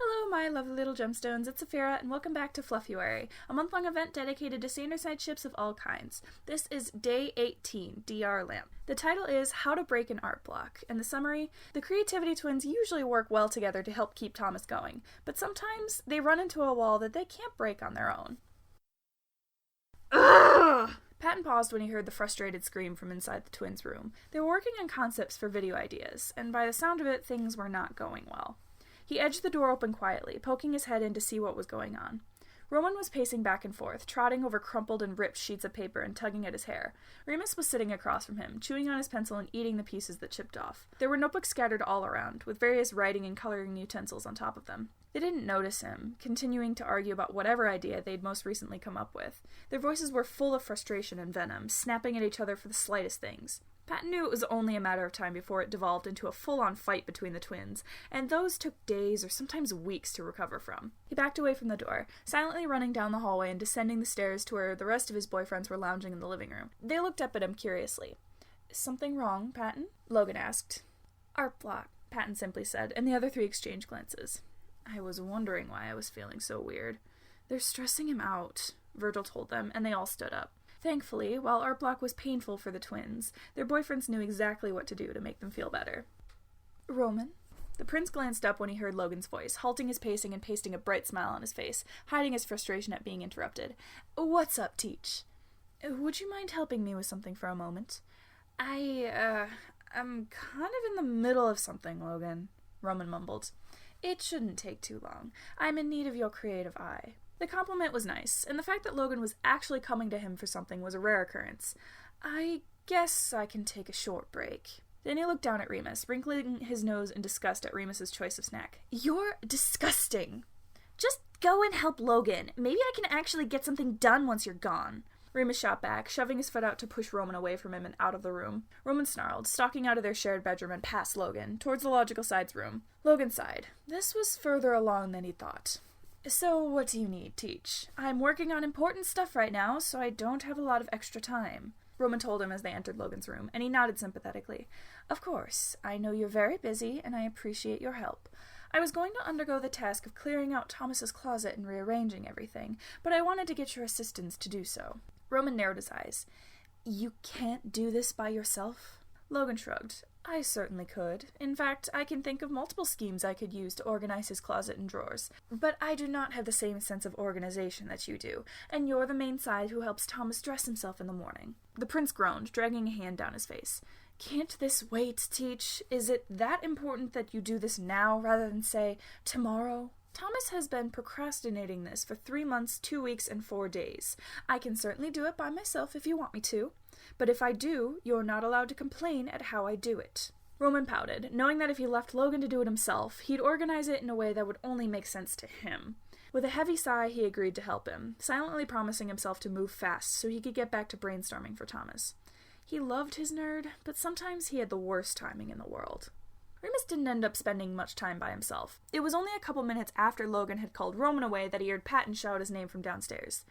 Hello, my lovely little gemstones, it's Saphira, and welcome back to Fluffuary, a month-long event dedicated to standard-side ships of all kinds. This is Day 18, DRLAMP. The title is How to Break an Art Block, and the summary: the Creativity Twins usually work well together to help keep Thomas going, but sometimes they run into a wall that they can't break on their own. Ugh! Patton paused when he heard the frustrated scream from inside the twins' room. They were working on concepts for video ideas, and by the sound of it, things were not going well. He edged the door open quietly, poking his head in to see what was going on. Roman was pacing back and forth, trotting over crumpled and ripped sheets of paper and tugging at his hair. Remus was sitting across from him, chewing on his pencil and eating the pieces that chipped off. There were notebooks scattered all around, with various writing and coloring utensils on top of them. They didn't notice him, continuing to argue about whatever idea they'd most recently come up with. Their voices were full of frustration and venom, snapping at each other for the slightest things. Patton knew it was only a matter of time before it devolved into a full-on fight between the twins, and those took days or sometimes weeks to recover from. He backed away from the door, silently running down the hallway and descending the stairs to where the rest of his boyfriends were lounging in the living room. They looked up at him curiously. "Is something wrong, Patton?" Logan asked. "Art block," Patton simply said, and the other three exchanged glances. "I was wondering why I was feeling so weird." "They're stressing him out," Virgil told them, and they all stood up. Thankfully, while art block was painful for the twins, their boyfriends knew exactly what to do to make them feel better. "Roman?" The prince glanced up when he heard Logan's voice, halting his pacing and pasting a bright smile on his face, hiding his frustration at being interrupted. "What's up, Teach?" "Would you mind helping me with something for a moment?" I'm kind of in the middle of something, Logan," Roman mumbled. "It shouldn't take too long. I'm in need of your creative eye." The compliment was nice, and the fact that Logan was actually coming to him for something was a rare occurrence. "I guess I can take a short break." Then he looked down at Remus, wrinkling his nose in disgust at Remus's choice of snack. "You're disgusting." "Just go and help Logan. Maybe I can actually get something done once you're gone." Remus shot back, shoving his foot out to push Roman away from him and out of the room. Roman snarled, stalking out of their shared bedroom and past Logan, towards the logical side's room. Logan sighed. This was further along than he thought. "So what do you need, Teach? I'm working on important stuff right now, so I don't have a lot of extra time," Roman told him as they entered Logan's room, and he nodded sympathetically. "Of course, I know you're very busy, and I appreciate your help. I was going to undergo the task of clearing out Thomas's closet and rearranging everything, but I wanted to get your assistance to do so." Roman narrowed his eyes. "You can't do this by yourself?" Logan shrugged. "I certainly could. In fact, I can think of multiple schemes I could use to organize his closet and drawers. But I do not have the same sense of organization that you do, and you're the main side who helps Thomas dress himself in the morning." The prince groaned, dragging a hand down his face. "Can't this wait, Teach? Is it that important that you do this now rather than, say, tomorrow?" "Thomas has been procrastinating this for 3 months, 2 weeks, and 4 days. I can certainly do it by myself if you want me to. But if I do, you're not allowed to complain at how I do it." Roman pouted, knowing that if he left Logan to do it himself, he'd organize it in a way that would only make sense to him. With a heavy sigh, he agreed to help him, silently promising himself to move fast so he could get back to brainstorming for Thomas. He loved his nerd, but sometimes he had the worst timing in the world. Remus didn't end up spending much time by himself. It was only a couple minutes after Logan had called Roman away that he heard Patton shout his name from downstairs.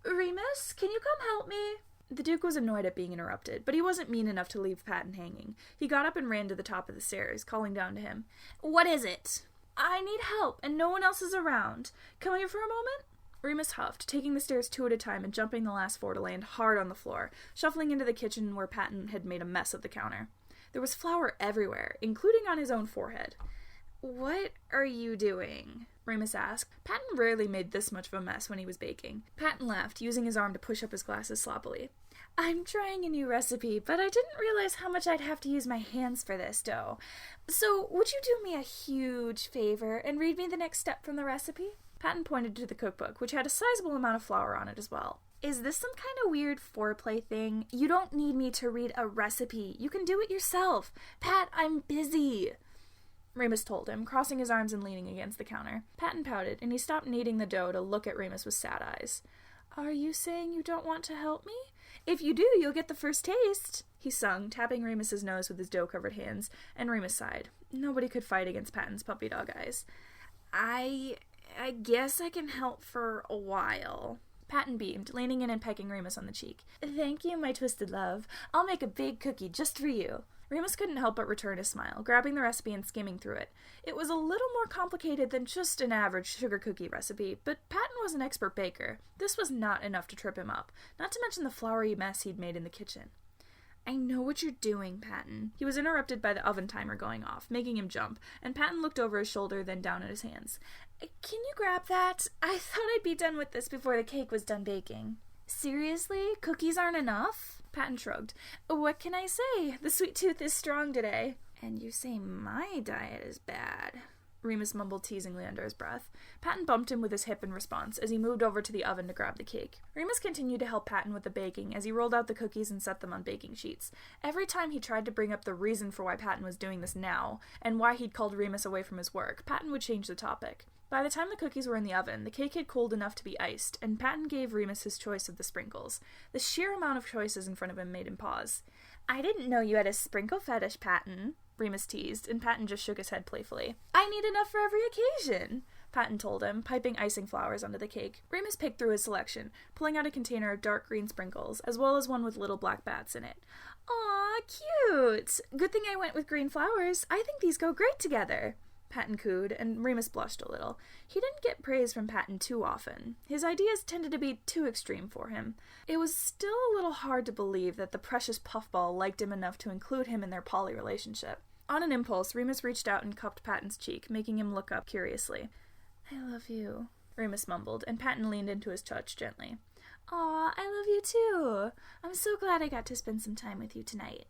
"Remus, can you come help me?" The Duke was annoyed at being interrupted, but he wasn't mean enough to leave Patton hanging. He got up and ran to the top of the stairs, calling down to him. "What is it?" "I need help, and no one else is around. Come here for a moment?" Remus huffed, taking the stairs 2 at a time and jumping the last 4 to land hard on the floor, shuffling into the kitchen where Patton had made a mess of the counter. There was flour everywhere, including on his own forehead. "What are you doing?" Remus asked. Patton rarely made this much of a mess when he was baking. Patton laughed, using his arm to push up his glasses sloppily. "I'm trying a new recipe, but I didn't realize how much I'd have to use my hands for this dough. So, would you do me a huge favor and read me the next step from the recipe?" Patton pointed to the cookbook, which had a sizable amount of flour on it as well. "Is this some kind of weird foreplay thing? You don't need me to read a recipe. You can do it yourself. Pat, I'm busy," Remus told him, crossing his arms and leaning against the counter. Patton pouted, and he stopped kneading the dough to look at Remus with sad eyes. "Are you saying you don't want to help me? If you do, you'll get the first taste," he sung, tapping Remus's nose with his dough-covered hands, and Remus sighed. Nobody could fight against Patton's puppy dog eyes. I guess I can help for a while." Patton beamed, leaning in and pecking Remus on the cheek. "Thank you, my twisted love. I'll make a big cookie just for you." Remus couldn't help but return his smile, grabbing the recipe and skimming through it. It was a little more complicated than just an average sugar cookie recipe, but Patton was an expert baker. This was not enough to trip him up, not to mention the floury mess he'd made in the kitchen. I know what you're doing, Patton. He was interrupted by the oven timer going off, making him jump, and Patton looked over his shoulder, then down at his hands. Can you grab that? I thought I'd be done with this before the cake was done baking. Seriously? Cookies aren't enough? Patton shrugged. What can I say? The sweet tooth is strong today. And you say my diet is bad, Remus mumbled teasingly under his breath. Patton bumped him with his hip in response as he moved over to the oven to grab the cake. Remus continued to help Patton with the baking as he rolled out the cookies and set them on baking sheets. Every time he tried to bring up the reason for why Patton was doing this now, and why he'd called Remus away from his work, Patton would change the topic. By the time the cookies were in the oven, the cake had cooled enough to be iced, and Patton gave Remus his choice of the sprinkles. The sheer amount of choices in front of him made him pause. I didn't know you had a sprinkle fetish, Patton, Remus teased, and Patton just shook his head playfully. I need enough for every occasion, Patton told him, piping icing flowers onto the cake. Remus picked through his selection, pulling out a container of dark green sprinkles, as well as one with little black bats in it. Aw, cute! Good thing I went with green flowers. I think these go great together, Patton cooed, and Remus blushed a little. He didn't get praise from Patton too often. His ideas tended to be too extreme for him. It was still a little hard to believe that the precious puffball liked him enough to include him in their poly relationship. On an impulse, Remus reached out and cupped Patton's cheek, making him look up curiously. I love you, Remus mumbled, and Patton leaned into his touch gently. Aw, I love you too. I'm so glad I got to spend some time with you tonight.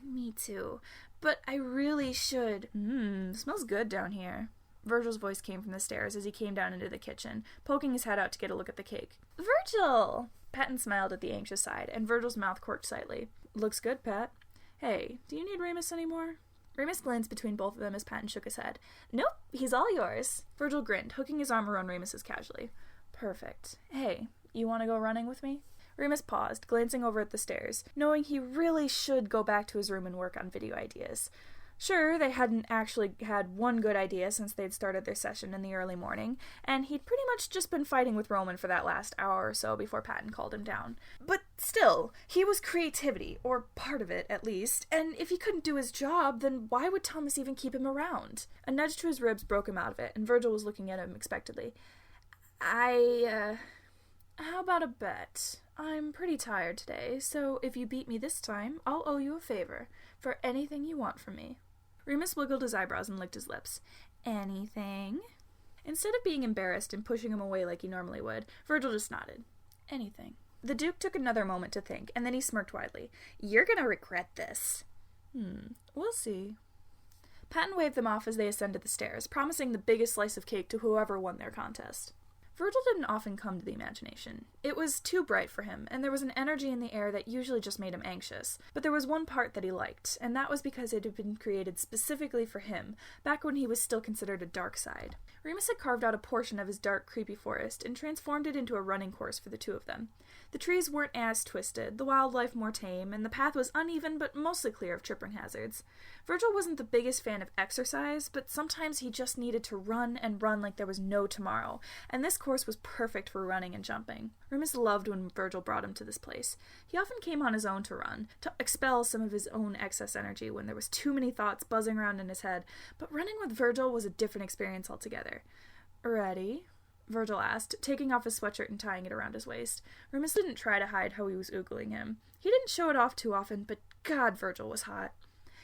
Me too. But I really should. Smells good down here. Virgil's voice came from the stairs as he came down into the kitchen, poking his head out to get a look at the cake. Virgil! Patton smiled at the anxious side, and Virgil's mouth quirked slightly. Looks good, Pat. Hey, do you need Remus anymore? Remus glanced between both of them as Patton shook his head. Nope, he's all yours. Virgil grinned, hooking his arm around Remus's casually. Perfect. Hey, you want to go running with me? Remus paused, glancing over at the stairs, knowing he really should go back to his room and work on video ideas. Sure, they hadn't actually had one good idea since they'd started their session in the early morning, and he'd pretty much just been fighting with Roman for that last hour or so before Patton called him down. But still, he was creativity, or part of it at least, and if he couldn't do his job, then why would Thomas even keep him around? A nudge to his ribs broke him out of it, and Virgil was looking at him expectantly. How about a bet? I'm pretty tired today, so if you beat me this time, I'll owe you a favor, for anything you want from me. Remus wiggled his eyebrows and licked his lips. Anything? Instead of being embarrassed and pushing him away like he normally would, Virgil just nodded. Anything. The Duke took another moment to think, and then he smirked widely. You're gonna regret this. We'll see. Patton waved them off as they ascended the stairs, promising the biggest slice of cake to whoever won their contest. Virgil didn't often come to the imagination. It was too bright for him, and there was an energy in the air that usually just made him anxious. But there was one part that he liked, and that was because it had been created specifically for him, back when he was still considered a dark side. Remus had carved out a portion of his dark, creepy forest and transformed it into a running course for the two of them. The trees weren't as twisted, the wildlife more tame, and the path was uneven but mostly clear of tripping hazards. Virgil wasn't the biggest fan of exercise, but sometimes he just needed to run and run like there was no tomorrow, and this course was perfect for running and jumping. Remus loved when Virgil brought him to this place. He often came on his own to run, to expel some of his own excess energy when there was too many thoughts buzzing around in his head, but running with Virgil was a different experience altogether. Ready? Virgil asked, taking off his sweatshirt and tying it around his waist. Remus didn't try to hide how he was oogling him. He didn't show it off too often, but God, Virgil was hot.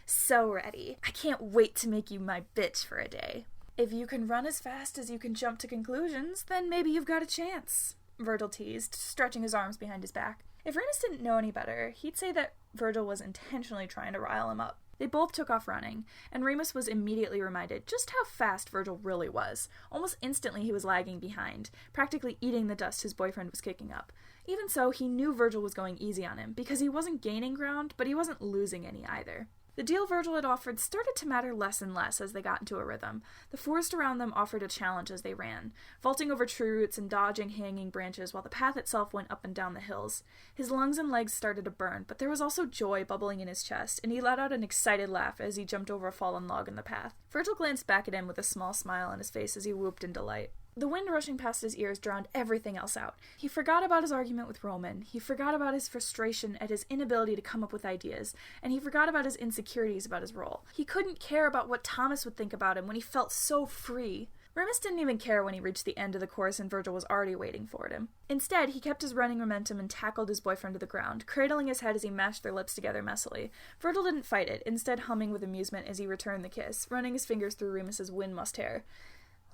So ready. I can't wait to make you my bitch for a day. If you can run as fast as you can jump to conclusions, then maybe you've got a chance, Virgil teased, stretching his arms behind his back. If Remus didn't know any better, he'd say that Virgil was intentionally trying to rile him up. They both took off running, and Remus was immediately reminded just how fast Virgil really was. Almost instantly he was lagging behind, practically eating the dust his boyfriend was kicking up. Even so, he knew Virgil was going easy on him, because he wasn't gaining ground, but he wasn't losing any either. The deal Virgil had offered started to matter less and less as they got into a rhythm. The forest around them offered a challenge as they ran, vaulting over tree roots and dodging hanging branches while the path itself went up and down the hills. His lungs and legs started to burn, but there was also joy bubbling in his chest, and he let out an excited laugh as he jumped over a fallen log in the path. Virgil glanced back at him with a small smile on his face as he whooped in delight. The wind rushing past his ears drowned everything else out. He forgot about his argument with Roman, he forgot about his frustration at his inability to come up with ideas, and he forgot about his insecurities about his role. He couldn't care about what Thomas would think about him when he felt so free. Remus didn't even care when he reached the end of the course and Virgil was already waiting for him. Instead, he kept his running momentum and tackled his boyfriend to the ground, cradling his head as he mashed their lips together messily. Virgil didn't fight it, instead humming with amusement as he returned the kiss, running his fingers through Remus's wind-mussed hair.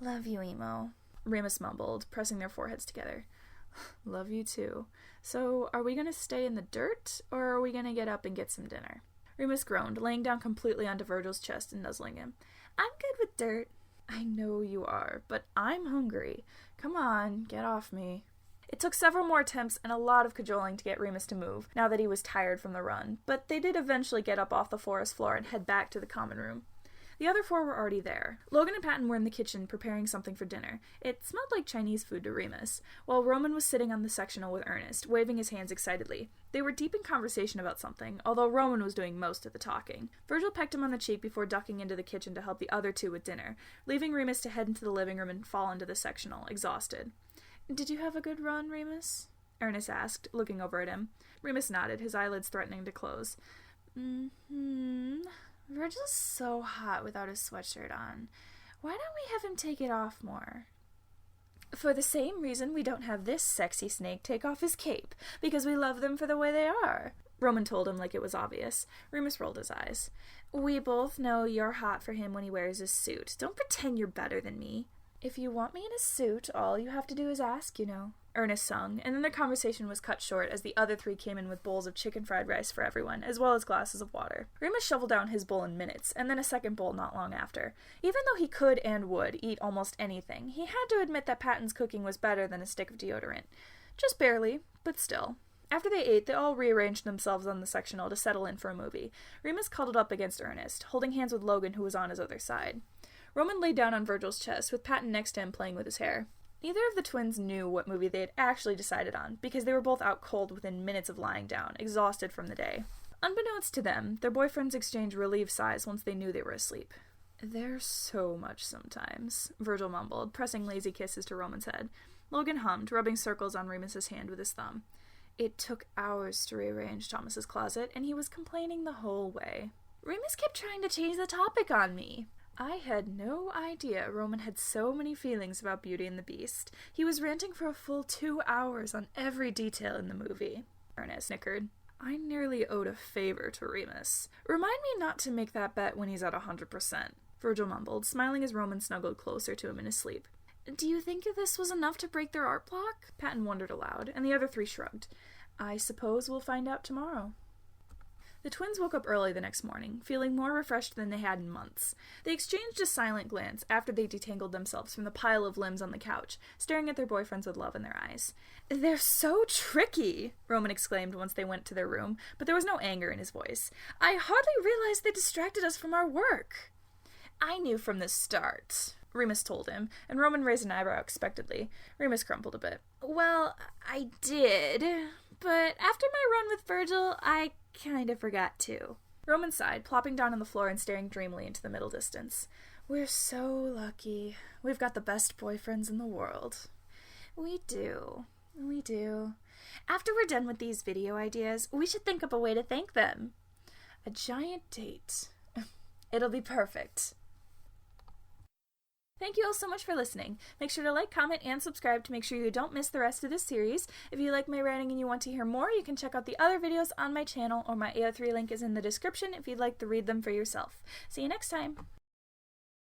"Love you, Emo," Remus mumbled, pressing their foreheads together. "Love you too. So, are we gonna stay in the dirt, or are we gonna get up and get some dinner?" Remus groaned, laying down completely onto Virgil's chest and nuzzling him. "I'm good with dirt." "I know you are, but I'm hungry. Come on, get off me." It took several more attempts and a lot of cajoling to get Remus to move, now that he was tired from the run, but they did eventually get up off the forest floor and head back to the common room. The other four were already there. Logan and Patton were in the kitchen preparing something for dinner. It smelled like Chinese food to Remus, while Roman was sitting on the sectional with Ernest, waving his hands excitedly. They were deep in conversation about something, although Roman was doing most of the talking. Virgil pecked him on the cheek before ducking into the kitchen to help the other two with dinner, leaving Remus to head into the living room and fall into the sectional, exhausted. "Did you have a good run, Remus?" Ernest asked, looking over at him. Remus nodded, his eyelids threatening to close. Virgil's so hot without his sweatshirt on. Why don't we have him take it off more?" "For the same reason we don't have this sexy snake take off his cape, because we love them for the way they are," Roman told him like it was obvious. Remus rolled his eyes. "We both know you're hot for him when he wears his suit. Don't pretend you're better than me." "If you want me in a suit, all you have to do is ask, you know," Ernest sung, and then their conversation was cut short as the other three came in with bowls of chicken fried rice for everyone, as well as glasses of water. Remus shoveled down his bowl in minutes, and then a second bowl not long after. Even though he could and would eat almost anything, he had to admit that Patton's cooking was better than a stick of deodorant. Just barely, but still. After they ate, they all rearranged themselves on the sectional to settle in for a movie. Remus cuddled up against Ernest, holding hands with Logan, who was on his other side. Roman lay down on Virgil's chest, with Patton next to him playing with his hair. Neither of the twins knew what movie they had actually decided on, because they were both out cold within minutes of lying down, exhausted from the day. Unbeknownst to them, their boyfriends exchanged relieved sighs once they knew they were asleep. "They're so much sometimes," Virgil mumbled, pressing lazy kisses to Roman's head. Logan hummed, rubbing circles on Remus's hand with his thumb. It took hours to rearrange Thomas's closet, and he was complaining the whole way. "Remus kept trying to change the topic on me." I had no idea Roman had so many feelings about Beauty and the Beast. He was ranting for a full 2 hours on every detail in the movie. Ernest snickered. "I nearly owed a favor to Remus. Remind me not to make that bet when he's at 100%. Virgil mumbled, smiling as Roman snuggled closer to him in his sleep. "Do you think this was enough to break their art block?" Patton wondered aloud, and the other three shrugged. "I suppose we'll find out tomorrow." The twins woke up early the next morning, feeling more refreshed than they had in months. They exchanged a silent glance after they detangled themselves from the pile of limbs on the couch, staring at their boyfriends with love in their eyes. "They're so tricky!" Roman exclaimed once they went to their room, but there was no anger in his voice. "I hardly realized they distracted us from our work." "I knew from the start," Remus told him, and Roman raised an eyebrow expectantly. Remus crumpled a bit. "Well, I did, but after my run with Virgil, I kind of forgot too." Roman sighed, plopping down on the floor and staring dreamily into the middle distance. "We're so lucky. We've got the best boyfriends in the world." We do. After we're done with these video ideas, we should think up a way to thank them." "A giant date. It'll be perfect." Thank you all so much for listening. Make sure to like, comment, and subscribe to make sure you don't miss the rest of this series. If you like my writing and you want to hear more, you can check out the other videos on my channel, or my AO3 link is in the description if you'd like to read them for yourself. See you next time!